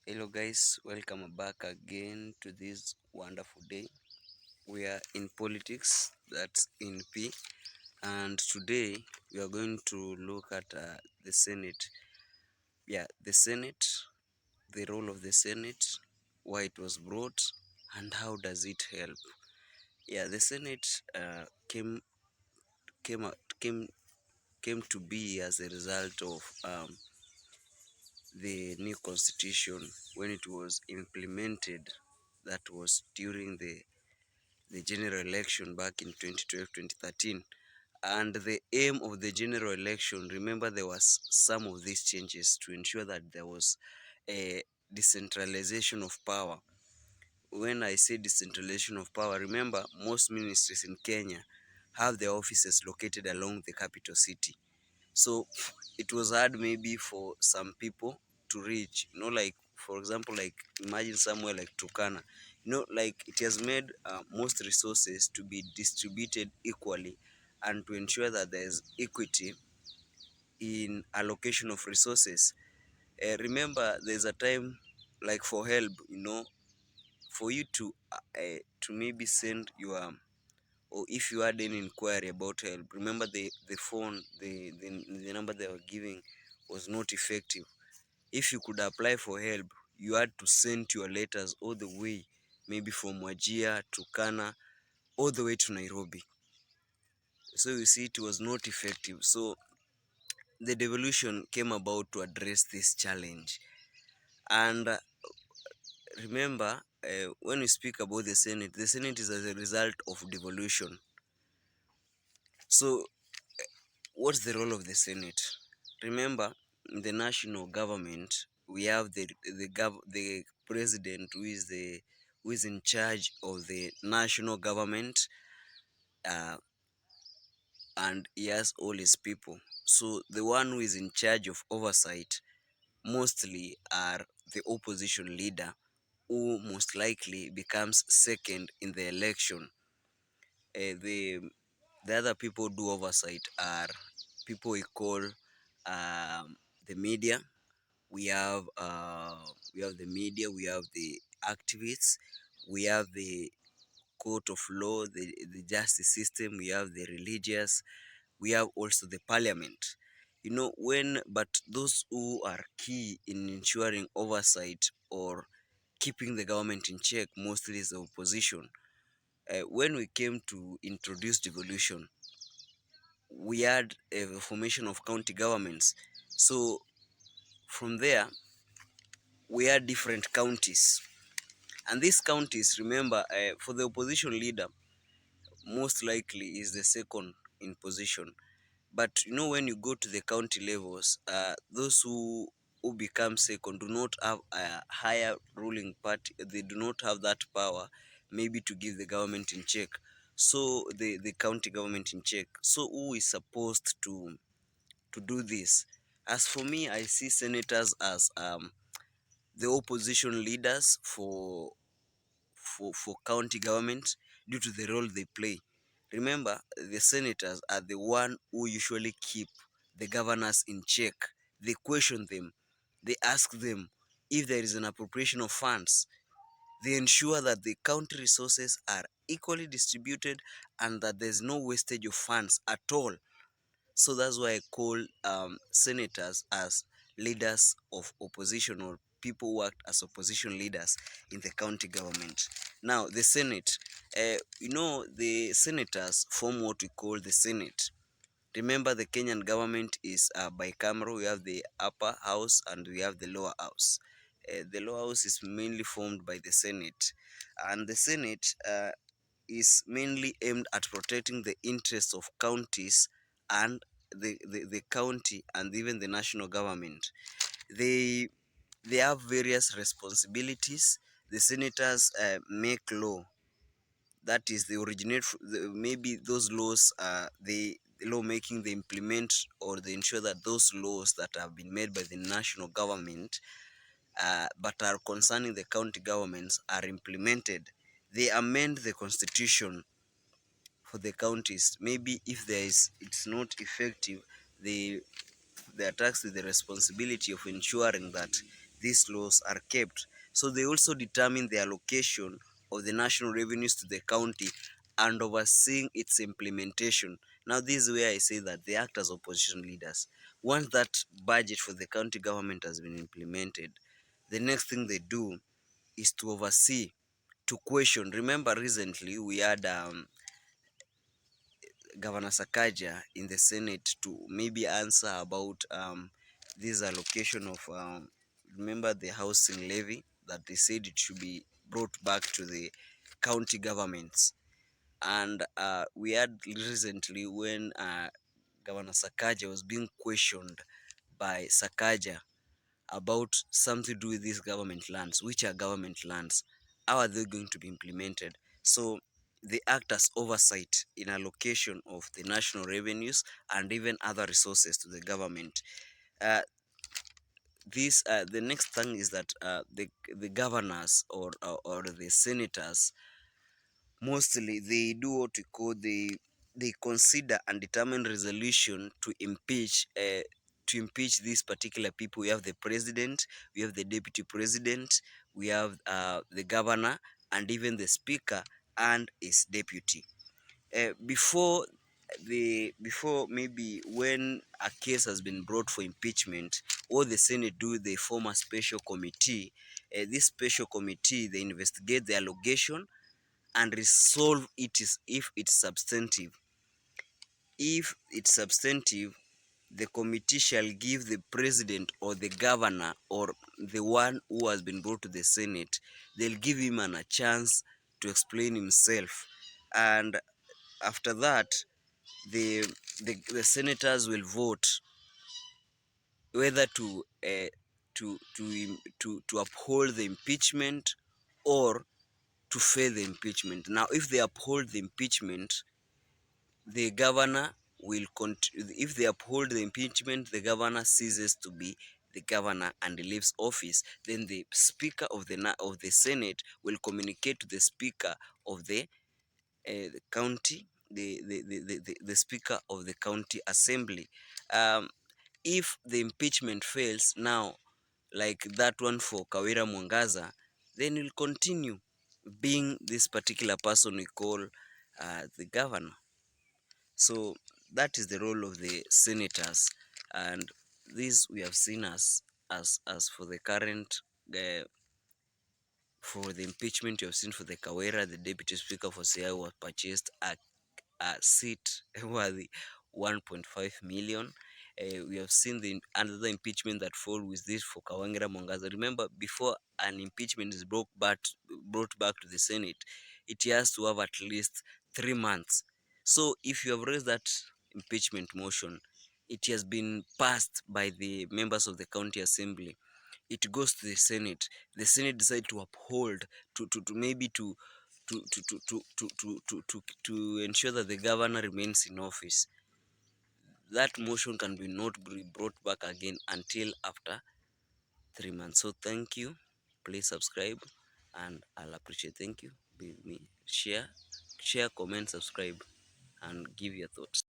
Hello, guys, welcome back again to this wonderful day. We are in politics, that's in P, and today we are going to look at the Senate. Yeah, the Senate, the role of the Senate, why it was brought, and how does it help. Yeah, the Senate came out- came to be as a result of the new constitution when it was implemented. That was during the general election back in 2012 2013. And the aim of the general election, remember, there was some of these changes to ensure that there was a decentralization of power. When I say decentralization of power, remember, most ministries in Kenya have their offices located along the capital city. So it was hard maybe for some people to reach, like, for example, like, imagine somewhere like Turkana, like, it has made most resources to be distributed equally and to ensure that there's equity in allocation of resources. Remember, there's a time, like, for help, for you to maybe send your, or if you had any inquiry about help, remember the phone, the number they were giving was not effective. If you could apply for help, you had to send your letters all the way, maybe from Wajia to Kana, all the way to Nairobi. So you see, it was not effective. So the devolution came about to address this challenge. And remember, when we speak about the Senate is as a result of devolution. So what's the role of the Senate? Remember, in the national government, we have the president who is in charge of the national government, uh, and he has all his people. So the one who is in charge of oversight mostly are the opposition leader, who most likely becomes second in the election. The other people do oversight are people we call the media. We have the media, we have the activists, we have the court of law, the justice system, we have the religious, we have also the parliament. But those who are key in ensuring oversight or keeping the government in check mostly is the opposition. When we came to introduce devolution, we had a formation of county governments. So from there, we had different counties. And these counties, remember, for the opposition leader, most likely is the second in position. But when you go to the county levels, those who become second do not have a higher ruling party. They do not have that power, maybe, to give the government in check. So the county government in check. So who is supposed to do this? As for me, I see senators as the opposition leaders for county government due to the role they play. Remember, the senators are the one who usually keep the governors in check. They question them. They ask them if there is an appropriation of funds. They ensure that the county resources are equally distributed and that there's no wastage of funds at all. So that's why I call senators as leaders of opposition, or people who act as opposition leaders in the county government. Now, the Senate, the senators form what we call the Senate. Remember, the Kenyan government is bicameral. We have the upper house and we have the lower house. The lower house is mainly formed by the Senate, and the Senate is mainly aimed at protecting the interests of counties and the county and even the national government. They they have various responsibilities. The senators make law. That is, they originate maybe those laws, the lawmaking they implement, or they ensure that those laws that have been made by the national government but are concerning the county governments are implemented. They amend the constitution for the counties. Maybe if it's not effective, they are tasked with the responsibility of ensuring that these laws are kept. So they also determine the allocation of the national revenues to the county and overseeing its implementation. Now, this is where I say that they act as opposition leaders. Once that budget for the county government has been implemented, the next thing they do is to oversee, to question. Remember, recently we had Governor Sakaja in the Senate to maybe answer about this allocation of, remember the housing levy, that they said it should be brought back to the county governments. And we had recently when Governor Sakaja was being questioned by Sakaja about something to do with these government lands. Which are government lands? How are they going to be implemented? So they act as oversight in allocation of the national revenues and even other resources to the government. Uh, this the next thing is that the governors or the senators, mostly they do what we call, they consider and determine resolution to impeach these particular people. We have the president, we have the deputy president, we have the governor, and even the speaker and his deputy. Before maybe when a case has been brought for impeachment, what the Senate do, they form a special committee. This special committee, they investigate the allegation and resolve it is if it's substantive. If it's substantive, the committee shall give the president or the governor or the one who has been brought to the Senate, they'll give him a chance to explain himself. And after that, the, the senators will vote whether to uphold the impeachment or to fail the impeachment. Now, if they uphold the impeachment, the governor will if they uphold the impeachment, the governor ceases to be the governor and leaves office. Then the speaker of the Senate will communicate to the speaker of the county, the speaker of the county assembly. If the impeachment fails, now like that one for Kawira Mwangaza, then will continue being this particular person we call the governor. So that is the role of the senators, and this we have seen as for the current for the impeachment. You have seen for the Kawira, the deputy speaker for Siaya was purchased a seat worth 1.5 million. We have seen the another impeachment that fall with this for Kawira Mwangaza. Remember, before an impeachment is brought back to the Senate, it has to have at least 3 months. So if you have raised that impeachment motion, it has been passed by the members of the county assembly, it goes to the Senate. The Senate decide to uphold, to maybe to ensure that the governor remains in office. That motion can be not be brought back again until after 3 months. So thank you. Please subscribe and I'll appreciate. Thank you. Be with me. Share, comment, subscribe, and give your thoughts.